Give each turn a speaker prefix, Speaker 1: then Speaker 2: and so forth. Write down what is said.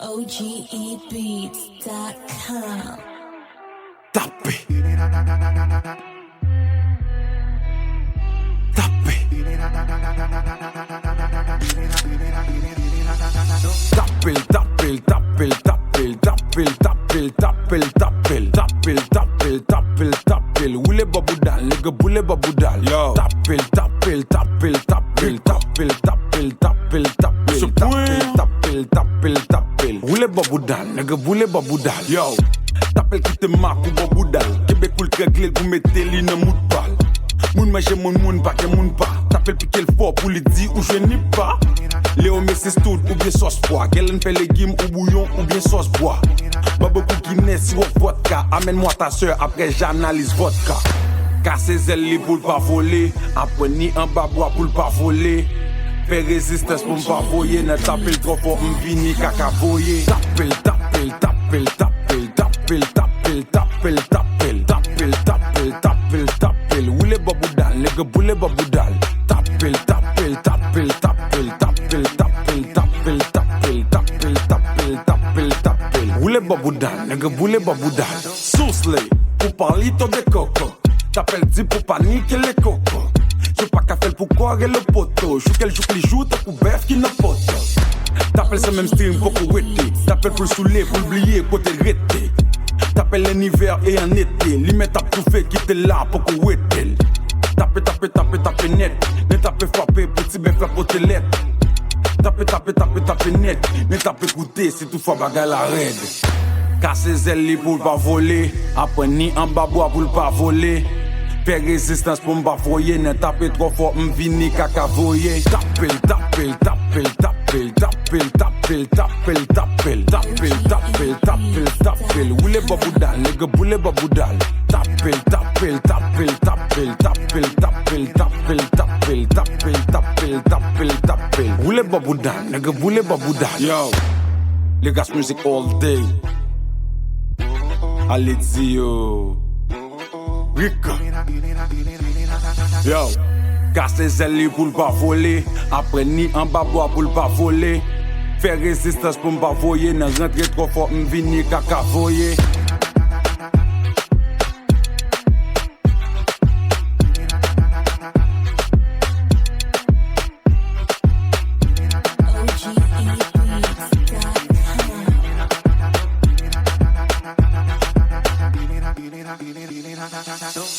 Speaker 1: OGEbeats.com.
Speaker 2: Tapé. Tapé. Tapel, tapel, tapel, tapel, tapel, tapel, tapel, tapel, tapel, tapel, tapel, tapel. Oule baboudal, nigga boule baboudal. Yo. Tapel, tapel, tapel, tapel, tapel, tapel, tapel, tapel, tapel, tapel, tapel. Oule baboudal, nigga boule baboudal. Yo. Tapel qui te marque ou baboudal. Québec ou le réglé pour mettre li nan mout pal. Moun manje moun pa ke moun pa. Tapel piqué le fort pour lui dire ou je n'y pas. Léo Messi stout ou bien sauce pois. Gelen fait légumes ou bouillon ou bien sauce bois. Babo Koukine sirop vodka. Amène-moi ta soeur après j'analyse vodka. Casse zèle li pour pas voler. Après ni en bas bois pour pas voler. Fais résistance pour m'pas voyer. Ne tapel trop fort m'vini kaka voyer. Tapel, tapel, tapel, tapel, tapel, tapel, tapel, tapel, tapel, tapel, tapel, tapel. Oule baboudal, nigga boule baboudal. Tapel, tapel, tapel, tapel, tapel, tapel, tapel, tapel, tapel, tapel, tapel, tapel. Oule baboudal, nigga boule baboudal. Sousle, pour parler de coco. T'appelles dit pour paniquer les cocos. Je pas qu'à faire pour correr le poteau. Joue quel joue les jours, t'as couvert qui n'a pas. T'appelles ce même style pour couetter. T'appelles pour saouler, pour oublier, côté rété. T'appelles en hiver et en été. Limite t'as tout fait qui t'es là pour couetter. Tapez, tapez, tapez, tapez net. Ne tapez frapper, petit bœuf la potelette. Tapez, tapez, tapez, tapez net. Ne tapez écouter si toutefois bagarre la raide. Casse zèle pour pas voler. Après ni en bas bois pour pas voler. Fais résistance pour m'pas voyer. Ne tapez trop fort m'vini kaka voyer. Tapel, tapel, tapel, tapel, tapel, tapel, tapel, tapel, tapel, tapel, tapel, tapel. Oule baboudal, nigga boule baboudal. Tapel, tapel, tapel, tapel, tapel, tapel, tapel, tapel, tapel, tapel, tapel, tapel. Oule baboudal, nigga boule baboudal. Yo, les gars music all day. Allez yo. Rika. Yo. Casse les ailes pour pas voler. Après ni en bas bois pour pas voler. Faire résistance pour m'pas voyer. Ne rentrer trop fort m'vini kaka voyer.